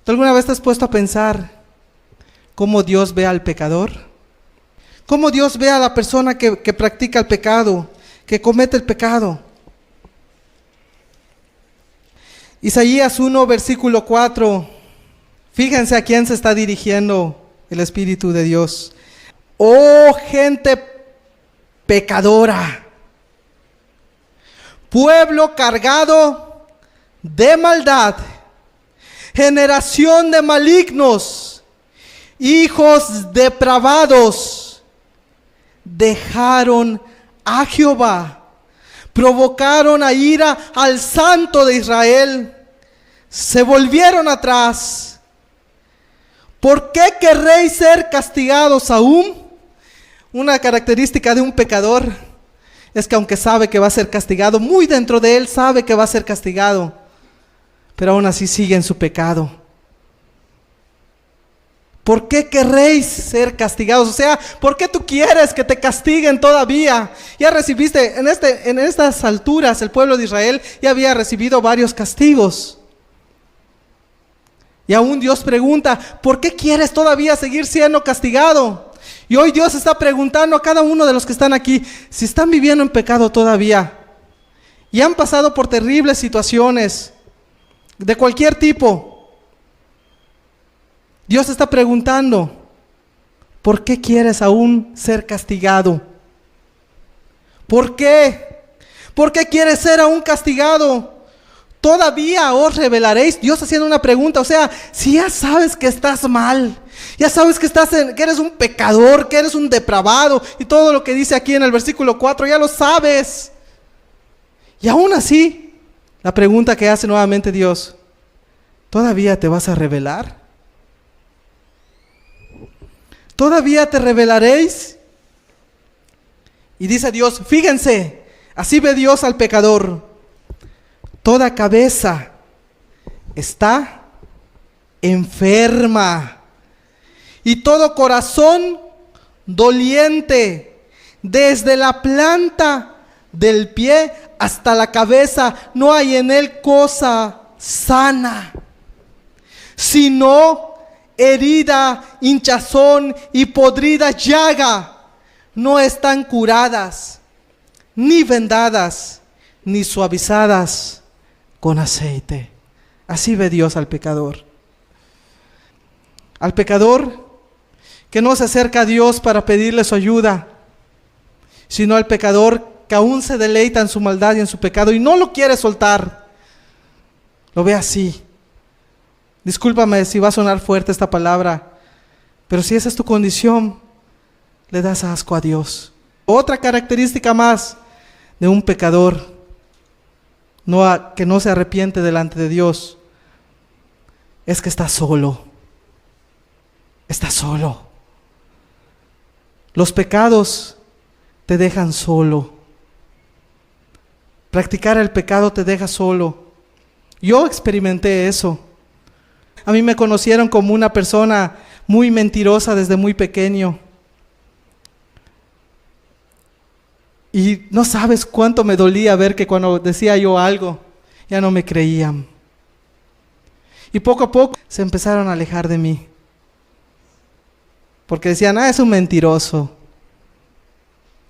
¿Tú alguna vez te has puesto a pensar cómo Dios ve al pecador? ¿Cómo Dios ve a la persona que practica el pecado, que comete el pecado? Isaías 1, versículo 4. Fíjense a quién se está dirigiendo el Espíritu de Dios. Oh gente pecadora, pueblo cargado de maldad, generación de malignos, hijos depravados, dejaron a Jehová, provocaron a ira al Santo de Israel, se volvieron atrás. ¿Por qué querréis ser castigados aún? Una característica de un pecador es que aunque sabe que va a ser castigado, muy dentro de él sabe que va a ser castigado, pero aún así sigue en su pecado. ¿Por qué querréis ser castigados? O sea, ¿por qué tú quieres que te castiguen todavía? Ya recibiste, en estas alturas, el pueblo de Israel ya había recibido varios castigos. Y aún Dios pregunta, ¿por qué quieres todavía seguir siendo castigado? Y hoy Dios está preguntando a cada uno de los que están aquí, si están viviendo en pecado todavía, y han pasado por terribles situaciones, de cualquier tipo. Dios está preguntando, ¿por qué quieres aún ser castigado? ¿Por qué? ¿Por qué quieres ser aún castigado? ¿Todavía os rebelaréis? Dios haciendo una pregunta, o sea, si ya sabes que estás mal, ya sabes que que eres un pecador, que eres un depravado, y todo lo que dice aquí en el versículo 4, ya lo sabes. Y aún así, la pregunta que hace nuevamente Dios, ¿todavía te vas a rebelar? ¿Todavía te rebelaréis? Y dice Dios, fíjense, así ve Dios al pecador. Toda cabeza está enferma y todo corazón doliente, desde la planta del pie hasta la cabeza, no hay en él cosa sana, sino herida, hinchazón y podrida llaga. No están curadas, ni vendadas, ni suavizadas con aceite. Así ve Dios al pecador. Al pecador que no se acerca a Dios para pedirle su ayuda, sino al pecador que aún se deleita en su maldad y en su pecado y no lo quiere soltar. Lo ve así. Discúlpame si va a sonar fuerte esta palabra, pero si esa es tu condición, le das asco a Dios. Otra característica más de un pecador que no se arrepiente delante de Dios es que está solo. Está solo. Los pecados te dejan solo. Practicar el pecado te deja solo. Yo experimenté eso. A mí me conocieron como una persona muy mentirosa desde muy pequeño. Y no sabes cuánto me dolía ver que cuando decía yo algo, ya no me creían. Y poco a poco se empezaron a alejar de mí. Porque decían, es un mentiroso.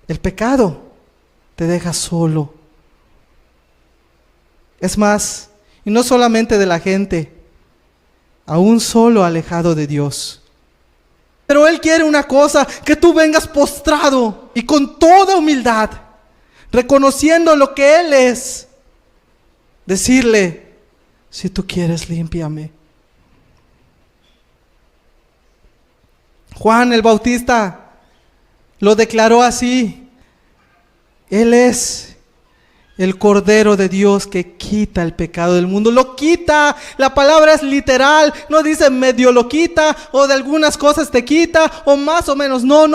El pecado te deja solo. Es más, y no solamente de la gente, aún solo alejado de Dios. Pero Él quiere una cosa, que tú vengas postrado y con toda humildad, reconociendo lo que Él es, decirle, si tú quieres, límpiame. Juan el Bautista lo declaró así, Él es el Cordero de Dios que quita el pecado del mundo. Lo quita, la palabra es literal, no dice medio lo quita, o de algunas cosas te quita, o más o menos, no,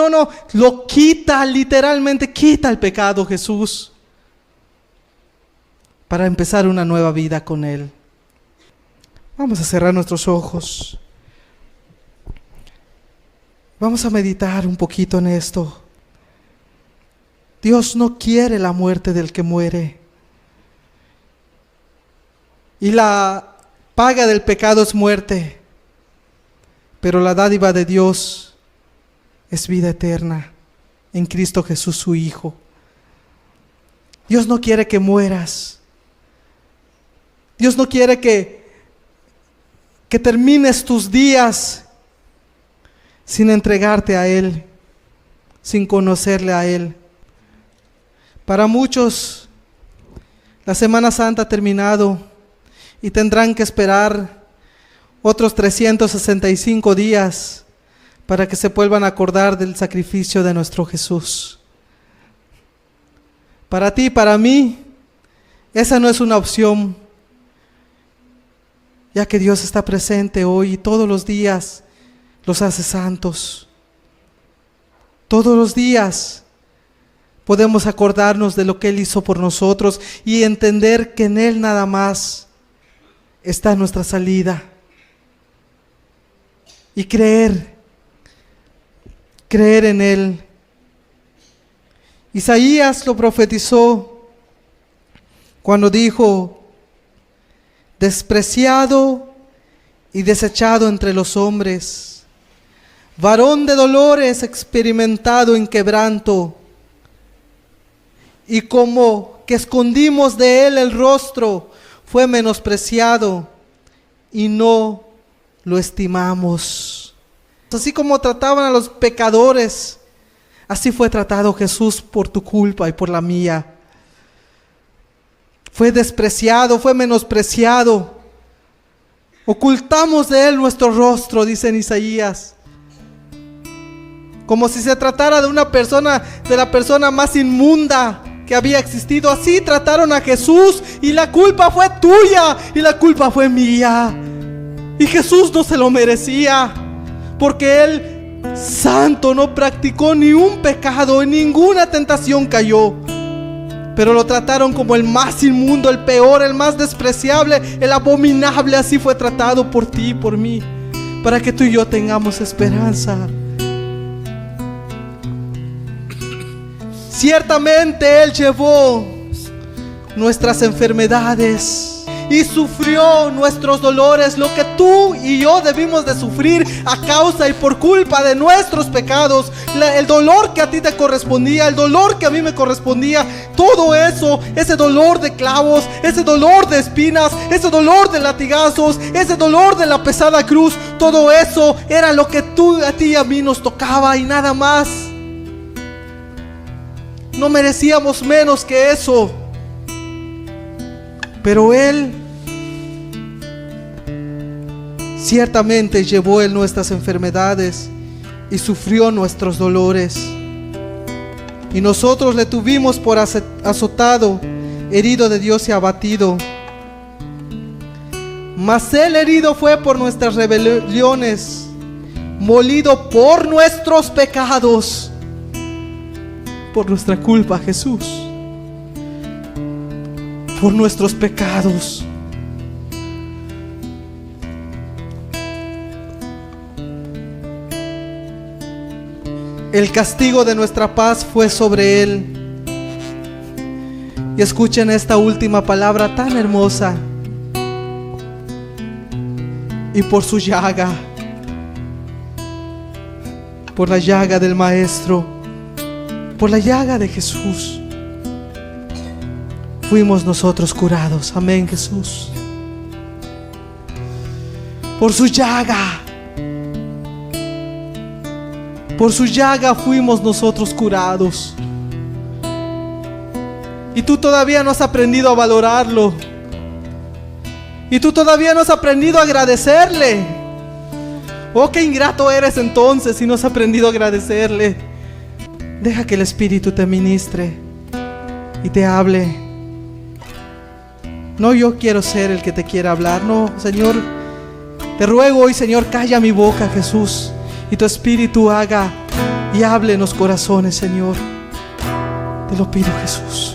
lo quita, literalmente quita el pecado Jesús, para empezar una nueva vida con Él. Vamos a cerrar nuestros ojos, vamos a meditar un poquito en esto. Dios no quiere la muerte del que muere. Y la paga del pecado es muerte. Pero la dádiva de Dios es vida eterna en Cristo Jesús, su Hijo. Dios no quiere que mueras. Dios no quiere que termines tus días sin entregarte a Él, sin conocerle a Él. Para muchos, la Semana Santa ha terminado y tendrán que esperar otros 365 días para que se vuelvan a acordar del sacrificio de nuestro Jesús. Para ti, para mí, esa no es una opción, ya que Dios está presente hoy y todos los días los hace santos. Todos los días podemos acordarnos de lo que Él hizo por nosotros y entender que en Él nada más está nuestra salida. Y creer en Él. Isaías lo profetizó cuando dijo: despreciado y desechado entre los hombres, varón de dolores, experimentado en quebranto, y como que escondimos de él el rostro, fue menospreciado y no lo estimamos. Así como trataban a los pecadores, así fue tratado Jesús por tu culpa y por la mía. Fue despreciado, fue menospreciado. Ocultamos de él nuestro rostro, dice en Isaías. Como si se tratara de una persona, de la persona más inmunda que había existido. Así trataron a Jesús y la culpa fue tuya y la culpa fue mía. Y Jesús no se lo merecía, porque Él, santo, no practicó ni un pecado, en ninguna tentación cayó. Pero lo trataron como el más inmundo, el peor, el más despreciable, el abominable. Así fue tratado por ti y por mí, para que tú y yo tengamos esperanza. Ciertamente Él llevó nuestras enfermedades y sufrió nuestros dolores, lo que tú y yo debimos de sufrir a causa y por culpa de nuestros pecados. El dolor que a ti te correspondía, el dolor que a mí me correspondía, todo eso, ese dolor de clavos, ese dolor de espinas, ese dolor de latigazos, ese dolor de la pesada cruz, todo eso era lo que a ti y a mí nos tocaba y nada más. No merecíamos menos que eso. Pero Él ciertamente llevó Él nuestras enfermedades y sufrió nuestros dolores. Y nosotros le tuvimos por azotado, herido de Dios y abatido. Mas Él herido fue por nuestras rebeliones, molido por nuestros pecados. Por nuestra culpa, Jesús. Por nuestros pecados. El castigo de nuestra paz fue sobre Él. Y escuchen esta última palabra tan hermosa. Y por su llaga, por la llaga del Maestro, por la llaga de Jesús, fuimos nosotros curados. Amén, Jesús. Por su llaga fuimos nosotros curados. Y tú todavía no has aprendido a valorarlo. Y tú todavía no has aprendido a agradecerle. Oh, qué ingrato eres entonces si no has aprendido a agradecerle. Deja que el Espíritu te ministre y te hable. No, yo quiero ser el que te quiera hablar. No, Señor, te ruego hoy, Señor, calla mi boca, Jesús, y tu Espíritu haga y hable en los corazones, Señor. Te lo pido, Jesús.